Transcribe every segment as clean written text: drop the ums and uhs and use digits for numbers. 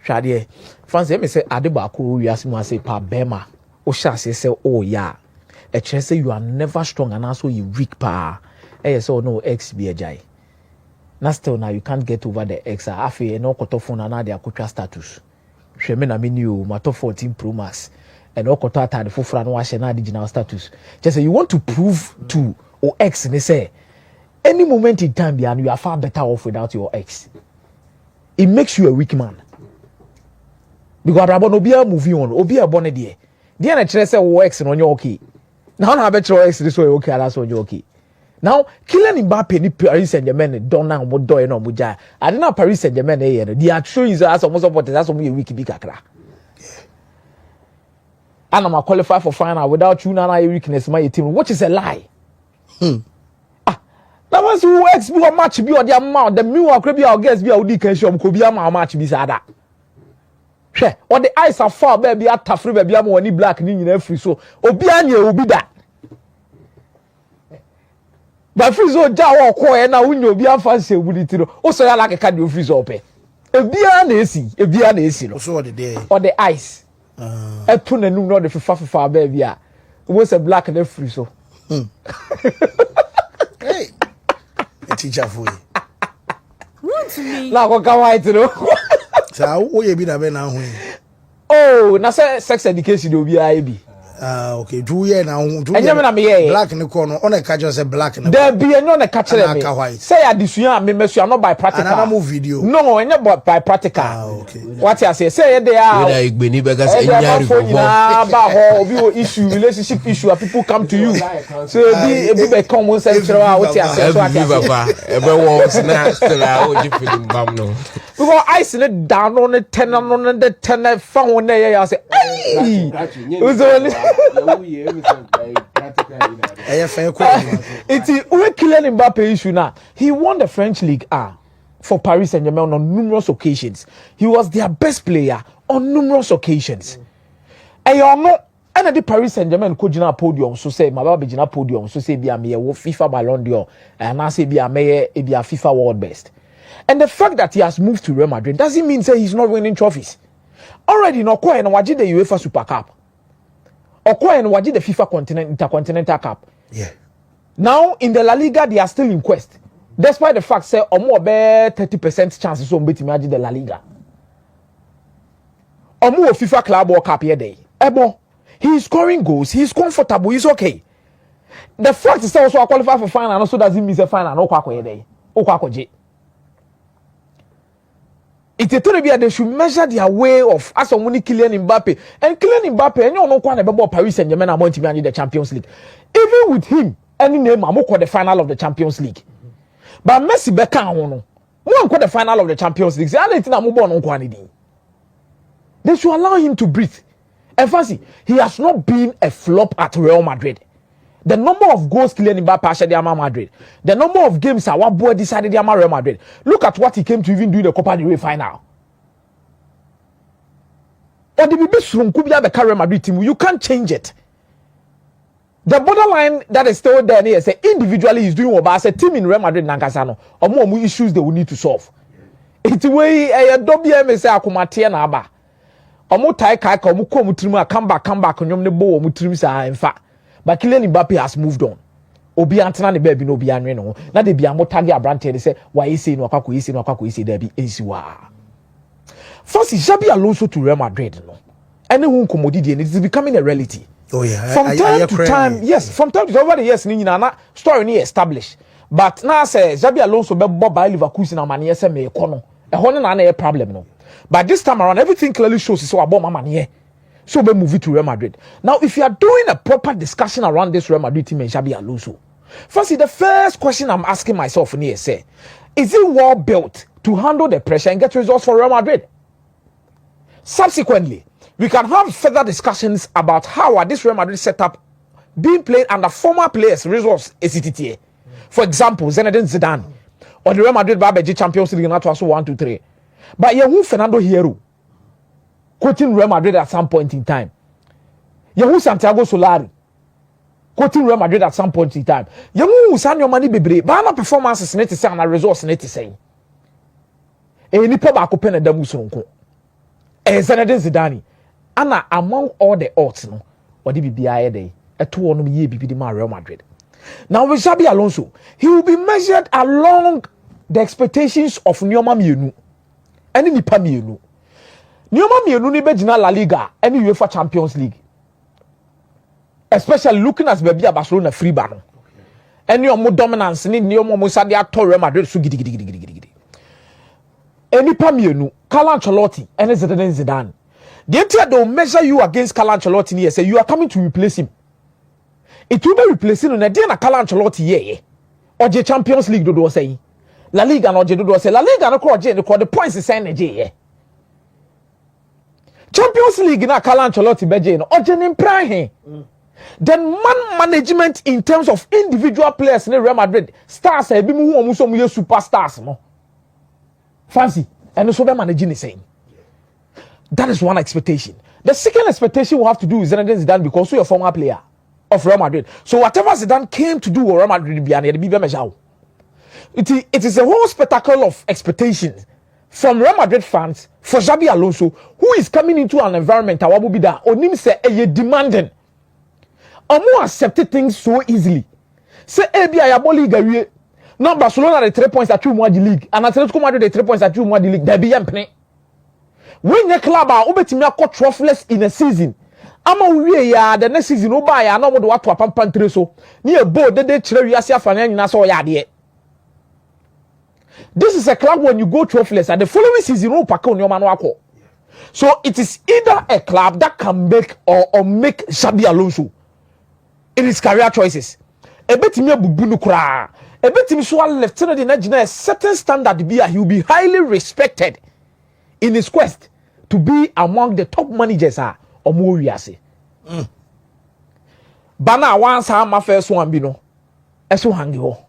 Shade fancy me say Adebako wiase say pa bema o sha say oh yeah a chance say you are never strong and also you weak pa so no X be a jai na still now you can't get over the X afi no koto phone na dia akotwa status hweme na meni o mato 14 Pro Max and no koto atade fofora no wa hye na digital status just say you want to prove to or X and they say any moment in time you are far better off without your X. It makes you a weak man. Because Rabon Obia moving on, Obia bonnet dear. Dear na say X on your okay. Now I bet your X this way okay, that's on your okay. Now killing Mbappe ni Paris Saint-Germain don't know what do no muja. I didn't know Paris Saint-Germain the actual is as almost about that's only a week big kakra. And I'm qualify for final without you now weakness my team, which is a lie. That was who X be a match be or the amount the meal or be our guest be a week and show could be a match be sada. Or the eyes are far baby at tough baby am any black in every so Obianya will be that. But free so jaw or coy now when you be a fancy with it also like a card you freeze up. A beer nacy, also the day or the ice. A tune and no the far baby. It was a black and free so. Hey. Teacher for you. Rude to me. Now what can I do? So who you be that now? Oh, na sex education will be IB. Okay. 2 years now. Black in the corner. On a catch say black. There be no catch me. Say I this year me you are not by practical. Another video. No, and not by practical. Okay. What I say they are. Issue relationship issue. People come to you. So be common sense. What I say. Because I sit down on the 10 on the 10 phone there. I say, hey. It's we killing Mbappe issue now. He won the French League for Paris Saint-Germain on numerous occasions. He was their best player on numerous occasions. And you know, and the Paris Saint-Germain could jina podium so say my baby jina podium so say be a me FIFA Ballon d'Or and I say be a FIFA World Best. And the fact that he has moved to Real Madrid doesn't mean say he's not winning trophies. Already no quite and waji the UEFA Super Cup. Or quite and waji the FIFA Intercontinental Cup. Yeah. Now in the La Liga they are still in quest. Despite the fact say or more 30% chances so beat imagine the La Liga. Or more FIFA Club World Cup here day. Ebo, he's scoring goals, he's comfortable, he's okay. The fact is also qualify for final also doesn't mean say final no kwako here day. O kwako je. It's a to they should measure their way of as on Kylian Mbappe. And Kylian Mbappe, and you know quite about Paris Saint-Germain are going to manage the Champions League. Even with him, any name I'm the final of the Champions League. But Messi Beckham one the final of the Champions League. They should allow him to breathe. And fancy, he has not been a flop at Real Madrid. The number of goals Kylian Mbappe has at Madrid. The number of games our boy decided to Real Madrid. Look at what he came to even do in the Copa del Rey final. Or the best from Kubia the Real Madrid team, you can't change it. The borderline that is still there is say individually he's doing what, but as a team in Real Madrid Nankasano, or more issues they will need to solve. It's way a WM say akumatia na aba. Omo tai kai ka omo ko mutrim come back onyom ne bo mutrim sa in fact. But Kylian Mbappe has moved on. Obi antena ne baby no obi anwe no. Na de bia mo tag abrante de say why you say no akwa yi say no akwa yi say there be ensiwa. First Xabi Alonso to Real Madrid no. Any who commodity and it is becoming a reality. Oh yeah. From time to time, yes, from time to time over the years ni na story ni established. But now say Xabi Alonso be Bob by Leverkusen na mane say me ekono. E ho na na problem no. But this time around everything clearly shows so about mane. So we move it to Real Madrid. Now, if you are doing a proper discussion around this Real Madrid team and Xabi Alonso, firstly, the first question I'm asking myself here say, is it well built to handle the pressure and get results for Real Madrid? Subsequently, we can have further discussions about how this Real Madrid setup being played under former players' results ACTTA. For example, Zinedine Zidane or the Real Madrid Barbeji Champions League not also 1, 2, 3. But Yehu Fernando Hierro coaching Real Madrid at some point in time. Yehu Santiago Solari coaching Real Madrid at some point in time. Yehu Sanyo Mani Bebre, but na performances net say na results net say. E nipa ba ko pen da musunko. Zinedine Zidane. And among all the odds, no, or the BBI day, a 2 on year BBD Real Madrid. Now with Xabi Alonso, he will be measured along the expectations of Nyoma Mienu. Any Nipa Mienu. Nyoma Mienu ni bejina La Liga, any UEFA Champions League. Especially looking at Baby Barcelona free ban. Any more dominance, ni Nyoma Musadia to Real Madrid so gidi. Any Pamienu, Carlo Ancelotti, and Zinedine Zidane. The entire they'll measure you against Carlo Ancelotti here, say you are coming to replace him. It will be replacing on a day na Carlo Ancelotti yeah. Or the Champions League do say. La Liga no do say La Liga no call the points is saying yeah. Champions League na Carlo Ancelotti beje no or in prime. Then man management in terms of individual players in Real Madrid stars e bi mu hu so mu superstars no. Fancy and so be managing the same. That is one expectation. The second expectation we have to do with Zinedine Zidane because you're a former player of Real Madrid. So whatever Zidane came to do with Real Madrid, it is a whole spectacle of expectations from Real Madrid fans for Xabi Alonso, who is coming into an environment that will be there. Onim say demanding. Omo accepted things so easily. Say ebi ayaboli gawie. Now Barcelona the 3 points at you the league, and Atletico Madrid the 3 points at you the league. There be yempne. When your club are obetimi akọ trophyless in a season, ama we ya the next season oba ya na mo do wato apampantre so ni e bold de kire wiase afanya nyina so ya de. This is a club when you go trophyless and the following season no pack on your man akọ. So it is either a club that can make or make Xabi Alonso in his career choices. Ebetimi abubu no kra. Ebetimi so left na de na gina a certain standard be he will be highly respected in his quest to be among the top managers or more yase. Bana once my first one be no. Eso hangi ho.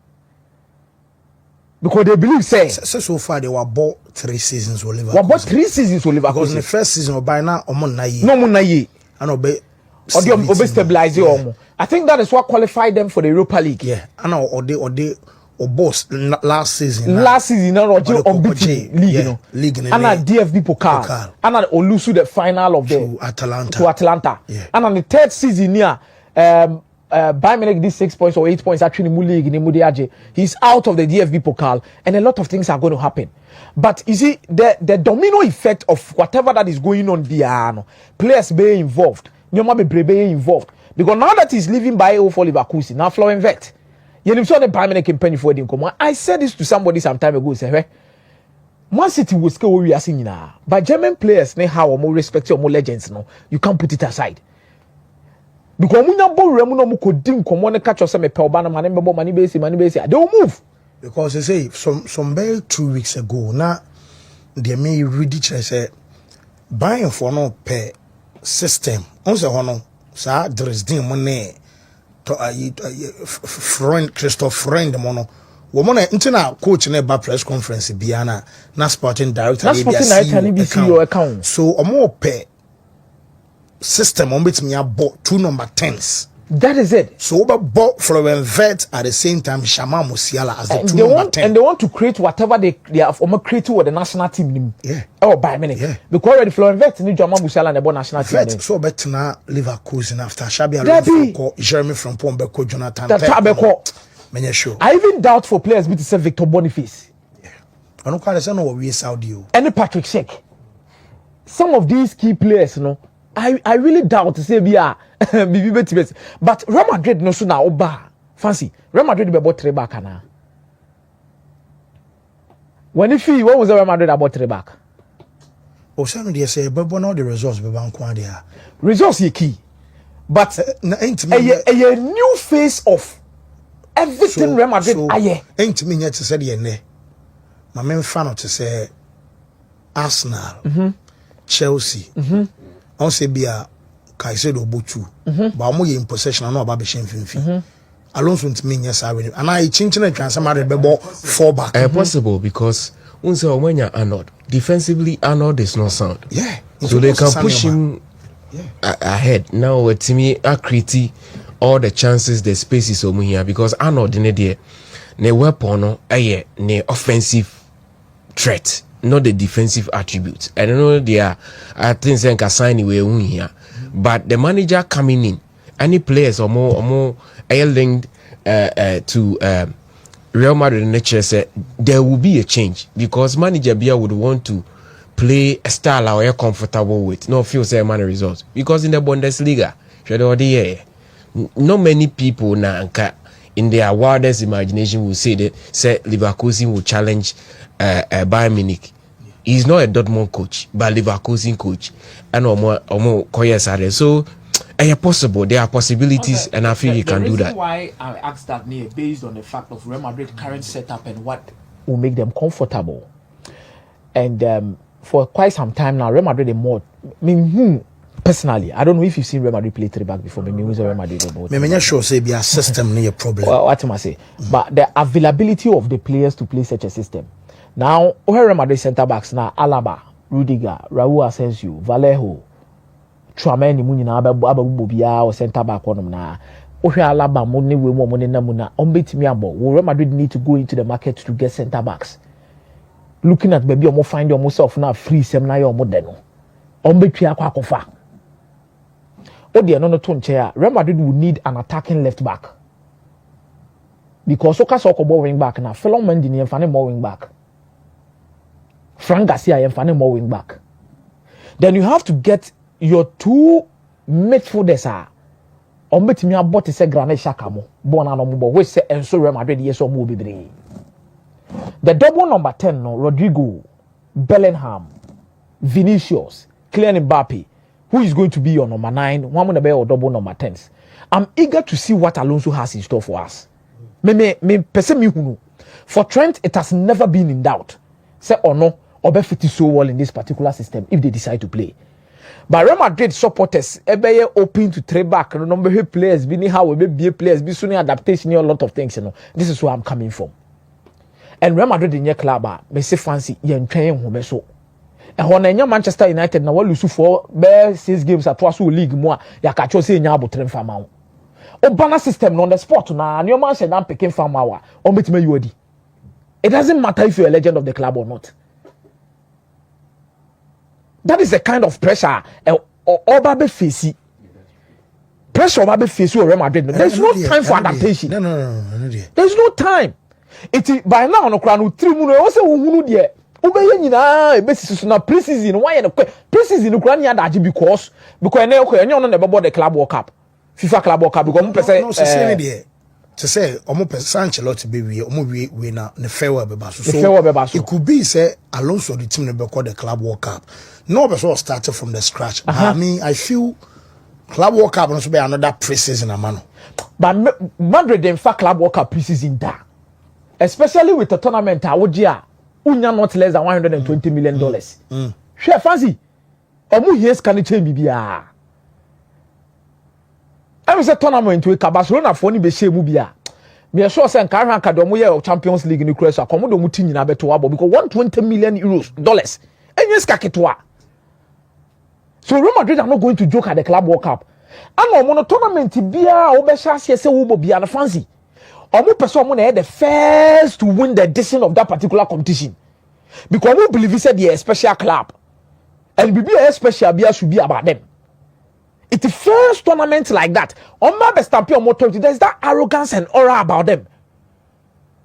Because they believe say so far they were bought 3 seasons or Liverpool. Were bought 3 seasons or Liverpool. Because in the first season by now omo na ye. No mo na ye. And obe stabilize omo. I think that is what qualified them for the Europa League. Yeah. And or boss last season. Last season, Roger unbeaten league, you know. League and at DFB Pokal. And at Olusu the final of the to Atlanta. Yeah. And on the third season, yeah, Bayern Munich did 6 points or 8 points actually in the league in Mudiaje. He's out of the DFB Pokal, and a lot of things are going to happen. But you see, the domino effect of whatever that is going on there, players being involved, Nyoma be involved. Because now that he's leaving Bayer for Leverkusen, now Florian Wirtz. You saw the Bayern Munich campaign for him. I said this to somebody some time ago. Say, hey, Man City will scale where we are seeing now. But German players, they have more respect or more legends. No, you can't put it aside. Because when you no could think come on catch yourself a pelbana money base, they will move. Because they say some 2 weeks ago, now they may ridiculous say buying for no pay system. Also, hono sa Dresden money. To friend Christoph friend mono woman internal coach in a press conference biana na sporting director your account so more pay system on bit me bought 2 number 10s. That is it. So bought Florian Wirtz at the same time Shama Musiala as the and 2 number 10. And they want to create whatever they have created with the national team. Yeah. Oh, by minute. Yeah. Because already Florian Wirtz need Shama Musiala and the national team. So better now Leverkusen after Xabi Alonso, Jeremy from Pombeko, Jonathan. Sure. I even doubt for players to say Victor Boniface. Yeah. I don't quite know what we Saudi. And Patrick Schick. Some of these key players, I really doubt to say but Real Madrid no so now oba fancy Real Madrid be about 3 back now. When if what was Real Madrid about 3 back? Oh, some they say but all the results be bank there. Results is key. But a new face of everything so, Real Madrid ain't me yet to say the my main fan to say Arsenal, Chelsea. On say be a Kaisedo Bochu, but I'm in possession. I know about the same Alonso to me, yes, I will. And I change the transfer married bebo 4 back. Possible because when you're Arnold, defensively Arnold is not sound. Yeah. So they can push him ahead. Now to me, I create all the chances, the spaces over here because Arnold in the ne weapon ne offensive threat. not the defensive attributes. I don't know I think they can sign anyway here, but the manager coming in, any players or more linked to Real Madrid nature said there will be a change because manager Bia would want to play a style how you're comfortable with, no feel say man results. Because in the Bundesliga, not many people now in their wildest imagination will say that say Leverkusen will challenge Bayern Munich. He's not a Dortmund coach, but Leverkusen coach, and Omo Koyes. So possible. There are possibilities, and I feel you can do that. Why I asked that based on the fact of Real Madrid's current setup and what will make them comfortable. And for quite some time now, Real Madrid are more. Personally, I don't know if you've seen Real Madrid play 3 back before. Maybe who's Real Madrid about? Me sure say be a system near problem. Well, what am I say? But the availability of the players to play such a system. Now, Real Madrid centre backs now: Alaba, Rudiger, Raúl Asensio, Vallejo. Tramani muni na ababu bia or center back on na ohwe Alaba money we mo money na muna ombetimi abo. Real Madrid need to go into the market to get center backs. Looking at baby omo find yourself now free sem na your model. Ombetwi akwa akofa. Odi no to nche Real Madrid will need an attacking left back. Because Oka Sokobo wing back na Felon Mendy ni emfane more wing back. Frank Garcia emfane more wing back. Then you have to get your 2 midfielders are ombetimi abot se Granit Xhaka mo bona no mo we say enso Real Madrid yes o mo bebre. The double number 10 no Rodrigo, Bellingham, Vinicius, Kylian Mbappe, who is going to be your number 9, one more or double number 10s. I'm eager to see what Alonso has in store for us. For Trent, it has never been in doubt. Say or no, or be fit so well in this particular system if they decide to play. But Real Madrid supporters, ebe open to trade back. No number of players, be how we be players, be soon adaptation, a lot of things. You know, this is where I'm coming from. And Real Madrid in your club, me say fancy, yen train home so. And when you Manchester United, now we lose for 6 games at twice league more. Ya catch us in your train farm out. Obana system on the spot now. Your man said I'm picking farm hour. On bet me you ready. It doesn't matter if you're a legend of the club or not. That is the kind of pressure Obabe face. Pressure Obabe face Real Madrid. There's no time for adaptation. No. There's no time. It by now no crown 3 months. Also who there. Obeye nyina ebesisu na preseason why the preseason no crown ya daji because na enye on the the club World Cup. FIFA Club World Cup because mo pese no say there. To say omo pese Ancelotti be we na ne farewell be baso. So it could be say Alonso the team be call the Club World Cup. No be so started from the scratch. I mean I feel Club World Cup no be another preseason amano. But Madrid in fact Club World Cup preseason da. Especially with the tournament awojia unya not less than $120 million. Share fancy. Omu here can change bibia. I was a tournament with Barcelona for ni be share bibia. Me sure say nka hwan ka do mo ye Champions League ni kura so akomodo mu tin nyina beto abo because $120 million dollars. Enye ska ketwa. So Real Madrid are not going to joke at the Club World Cup. And no tournament bia obesha se wo bo bia na fancy. Omo person mo na the first to win the edition of that particular competition. Because we believe said they are a special club. And be a special bia should be about them. It's the first tournament like that. On my best champion motor, there's that arrogance and aura about them.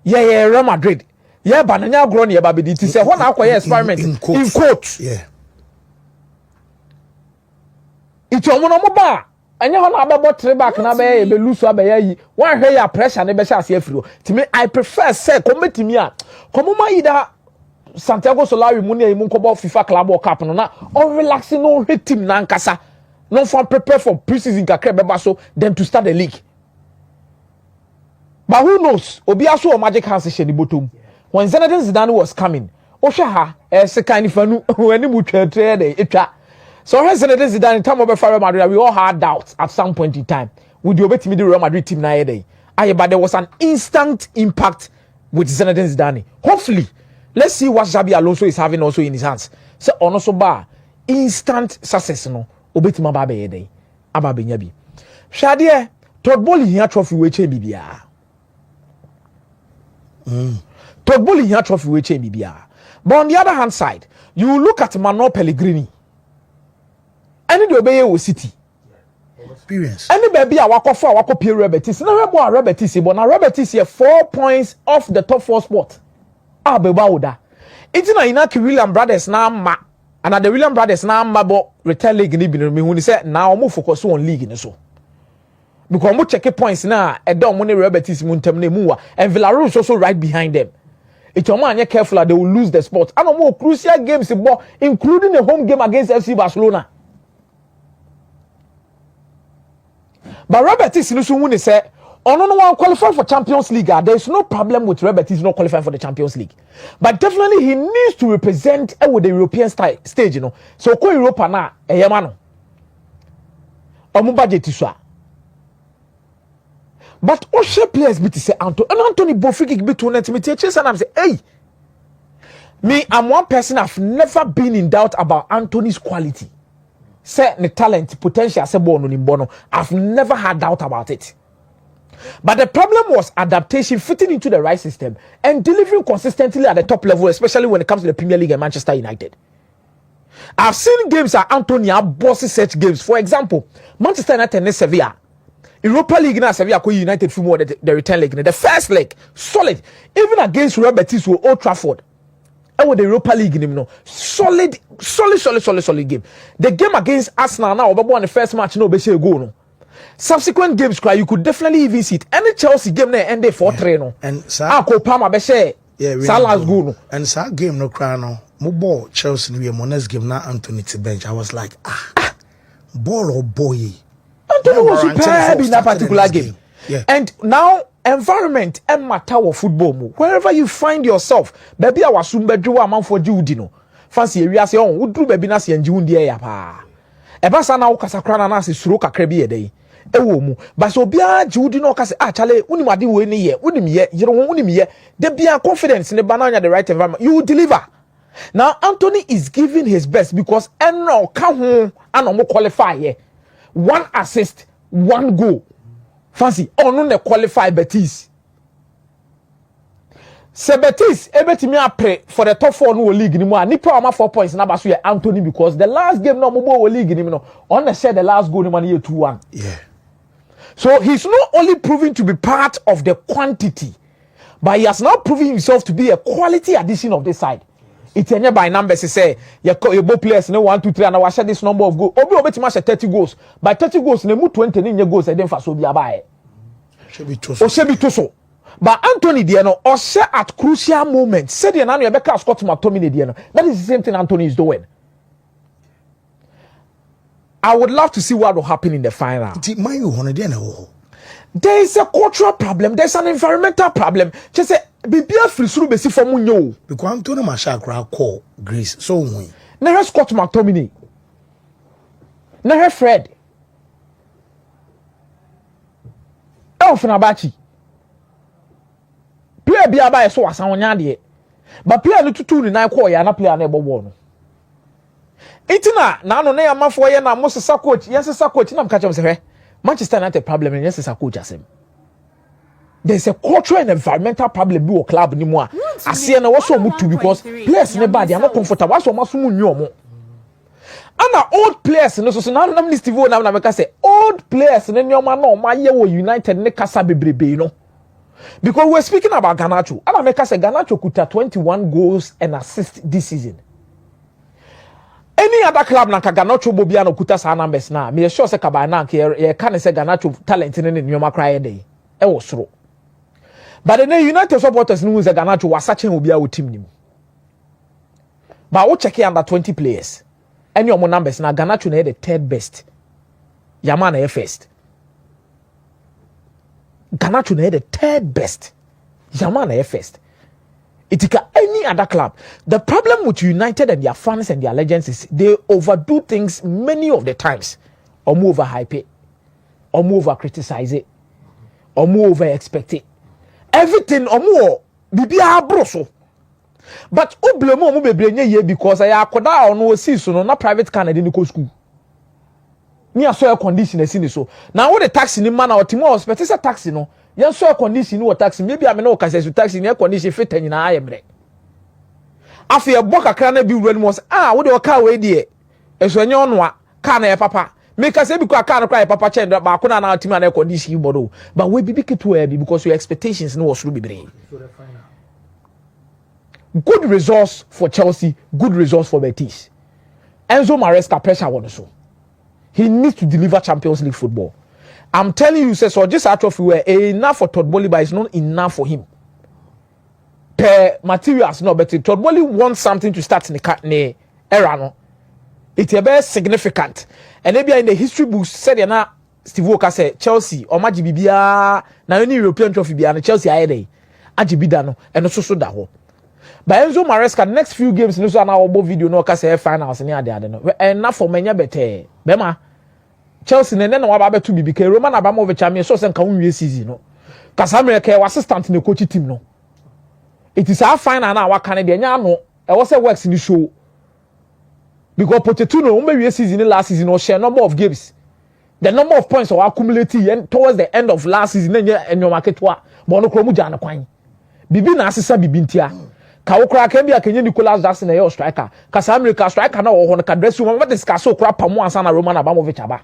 Yeah, Real Madrid. Yeah, banana grown here, baby. It is a one hour experiment in quotes. Yeah. It's a monomoba. And you want to about 3 back na be lose so be one hear your pressure na be sha see free. To me I prefer say come to me a come ma ida Santiago Solari mu na mu ko FIFA Club World Cup no na on relaxing no hit team na nkasa no for prepare for preseason kakra be so then to start the league. But who knows? Obi aso o magic hands she ni bottom. When Zinedine Zidane was coming, o hwe ha se kan ni fanu wani mu twetwe dey etwa. So Zinedine Zidane in time of Real Madrid, we all had doubts at some point in time. Would you bet me the Real Madrid team na day? But there was an instant impact with Zinedine Zidane. Hopefully, let's see what Xabi Alonso is having also in his hands. So also bar instant success no. Obeti ma ba be day. Aba be nya bi. Shade Todd Bowley here trophy we che bibia. Todd Bowley here trophy we che bibia. But on the other hand side, you look at Manuel Pellegrini. Any the obey with City. Experience. Any baby a wako pay Rebetis. No rebo a Rebetis, but now Rebetis here 4 points off the top 4 spot. Ah, beba it's na inaki William Brothers na ma. And the William Brothers na ma bo return league ni bi me hu say now mo focus on league ni so. Because mo check points na e don mo ne Rebetis mu ntem na mu wa. And Villarreal is also right behind them. If you're not careful, they will lose the spot. And more crucial games, including a home game against FC Barcelona. But Rebetis Nusu said, "Oh no one qualify for Champions League. There is no problem with Rebetis not qualifying for the Champions League, but definitely he needs to represent with the European stage, you know. So ko Europa na eyemano. Omu budget iswa. But Oshe players be to say Anthony Bofiki be to net me teachers and I'm say, hey, me, I'm one person I've never been in doubt about Anthony's quality. Say the talent, potential, say bono. I've never had doubt about it. But the problem was adaptation, fitting into the right system, and delivering consistently at the top level, especially when it comes to the Premier League and Manchester United. I've seen games that Anthony have bossy such games. For example, Manchester United and Sevilla. Europa League na Sevilla ko United for more the return leg. The first leg solid, even against Real Betis with Old Trafford. And with the Europa League no solid game. The game against Arsenal now obo on the first match no be say goal no. Subsequent games cry you could definitely even see it. Any Chelsea game na end 4-3 no. And ko Palmer be say Salah's goal no. And that game no cry no. Mo ball Chelsea we next game na Anthony to bench. I was like ball or boy. Anthony was superb in that particular game. Yeah. And now, environment and matter of football. Wherever you find yourself, baby, I was soon bedroom a man for Judino. Fancy area say, oh, would do baby nasi and June dear pa. Ebasa na ukasakra nasi suroka krebi day. Ewomu. But so bia Judino kase chale unimadi weni ye, unimiye, unimiye. There be a confidence in the banana the right environment. You will deliver. Now, Anthony is giving his best because Enno come home and qualify here. 1 assist, 1 goal. Fancy, no ne qualify Betis. Se Betis, everything me pray for the top 4 no league anymore. Nipa ama 4 points na baso ye Anthony because the last game no mo league anymore. On the share the last goal no year 2-1. Yeah. So he's not only proving to be part of the quantity, but he has now proven himself to be a quality addition of this side. It's any by numbers say your both players no 1 2 3 and I share this number of goals. Obi obeti match 30 goals. By 30 goals ne mu 20 ni goals e den fa so bi abae. Shebi toso. But Anthony there no or share at crucial moments. Say the na no be ka Scott McTominay there no. That is the same thing Anthony is doing. I would love to see what will happen in the final. There is a cultural problem. There is an environmental problem. Just say bibia free suru besi for mu nyo. Because Anthony Mashakra call Greece so we. Na Scott McTominay. Na Fred. Fenerbahce. Player bia ba so asan onya de. But player no tutu ni na call ya na player na ebo ball no. Itina na no na ya mafo ye na mo sesa coach, yes sesa coach na mka chem se Manchester United problem and yes sesa coach asem. There's a cultural and environmental problem bi wo club ni mu a. Ase na wo so mu tu because players ne bad they are not comfortable. Aso mo so mu nyu omo. And old players no so na na Steve na na make say old players ne nyoma na o ma ye wo United ne kasa bebrebe no. Because we're speaking about Garnacho. And I make say Garnacho kuta 21 goals and assists this season. Any other club na Garnacho bobia no kuta sa numbers na. Me sure say ka na ye can say Garnacho talent ne nyoma cry dey. E wo soro. But the United supporters know say Garnacho was searching obia wo team nim. But we check under 20 players. Any of my numbers na Garnacho na the third best. Yama na first. Garnacho na the third best. Yama na first. Itika any other club. The problem with United and their fans and their legends is they overdo things many of the times. Or more overhype it. Or more over criticize it. Or more over expect it. Everything or more bibia broso. But oblemo mo bebrenye ye because I akoda on no see so no na private car na dey go school. Me aso air condition esi ni so. Now what the taxi ni man na otimo expect say taxi no. Yen so air condition ni what taxi maybe am no ka say taxi ni air condition fit nyina ayemre. Afi a boka kana bi wura no what do car we die. Eso enye ono a car na papa. Make us say because car no cry papa che ba ko na team na condition bodo. But we be keto e because your expectations no was be brain. Good results for Chelsea, good results for Betis. Enzo Maresca pressure one so. He needs to deliver Champions League football. I'm telling you, so just out of where enough for Todd Boehly, but it's not enough for him. Per materials, no, but Todd Boehly wants something to start in the era, no. It's a very significant. And maybe in the history books, said na Steve Walker said Chelsea or Maji Bibia, now any European trophy and Chelsea I day. Ajibidano and also so that ho. But Enzo Maresca next few games no so na obo video no ka say finals ni ade ade no. Enough for menya better. Bema Chelsea ne na wa ba to bi because Roman Abramovich am so say kan wie season no. Casemiro ke assistant ne coach team no. It is our final na wa kan de nya no. E wo say works ni show. Because Pochettino wie season last season no share number of games. The number of points or accumulating towards the end of last season en your market wa but no kromu jana kwan. Bibi na asesa bibi ntia. Ka wokra ka bia kenye Nicolas Jackson e striker. Casemiro striker na wo ho no ka dress room what discuss so kra pamo ansa na Roman Abramovich aba.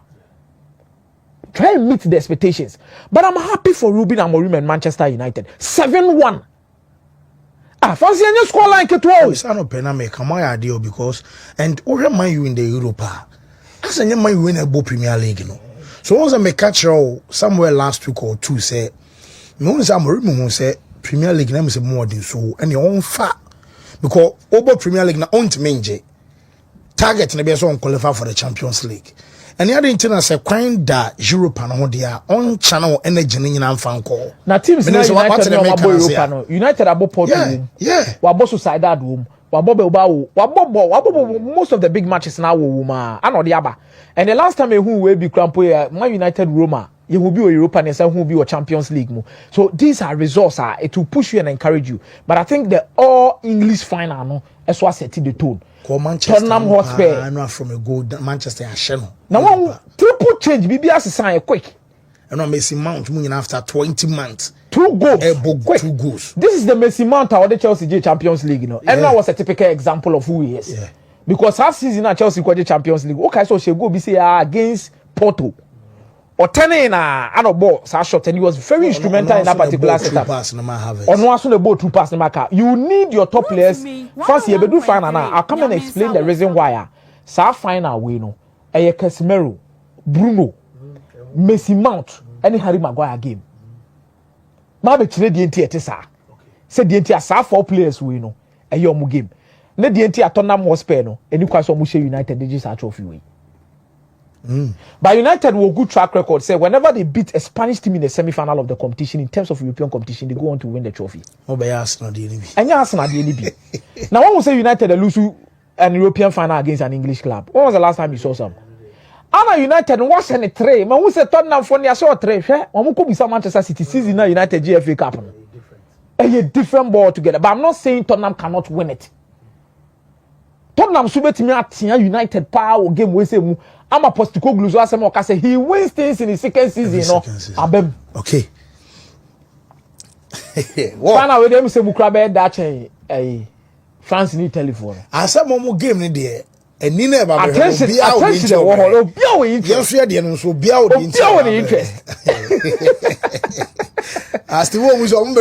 Try and meet the expectations. But I'm happy for Ruben Amorim and Manchester United. 7-1. Fancy any score line ke to. It's not pena make my idea because and where man you in the Europa. As any man win a Premier League, you know. So once I make catch somewhere last week or two say me once Amorim who say Premier League name is more than so and your own fat because over Premier League na on to menje target na be so on qualify for the Champions League. And the other international say quite that Europe and all dia on channel energy in fan call. Na teams na United no abo Europa no. United abo Porto. Yeah. Wabo Sociedad room. Wabo Bilbao. Wabo most of the big matches now wo ma. Ano the aba. And the last time who we be crampo Man United Roma. You will be a Europa and some who be a Champions League. So these are results. It will push you and encourage you. But I think the all English final no, as what set the tone. Tottenham Hotspur. I know from a good Manchester and now one triple change. BBS is sign quick. And I'm Messi Mount moving after 20 months. 2 goals. Quick. 2 goals. This is the Messi Mount of the Chelsea Champions League. You know, and that was a typical example of who he is. Yeah. Because half season at Chelsea got the Champions League. Okay, so she go be say against Porto. Or turning a ball shot and he was very instrumental in that particular setup. Or no one ball 2 pass the you need your top players. First you do final now. I'll come and explain the reason why. Sa final we know. Casemiro, Bruno, Messi Mount, any Harry Maguire game. Maybe today the NT sa. Said the NT sa 4 players we know. A yomu game. Ne the NT at Tottenham Hotspur no. And you quite so much United they just trophy we. But United will good track record. Say whenever they beat a Spanish team in the semi-final of the competition, in terms of European competition, they go on to win the trophy. Oh, by Arsenal, the enemy. And Arsenal, the enemy. Now, when we say United lose an European final against an English club, when was the last time you saw some? Anna United was in a tray. Man, who said Tottenham for the short tray? When we could be some Manchester City season now, United GFA Cup. A different ball together. But I'm not saying Tottenham cannot win it. Tottenham subet me at United power game we say mu ama Postecoglou so asem o ka say he wins things in his second season no abem okay Fana we dem say mu kra be da chen France ni telephone asem mo game ni de eni na ba be attention obia we interest yes de no so obia we interest interest as the wo mu so mo be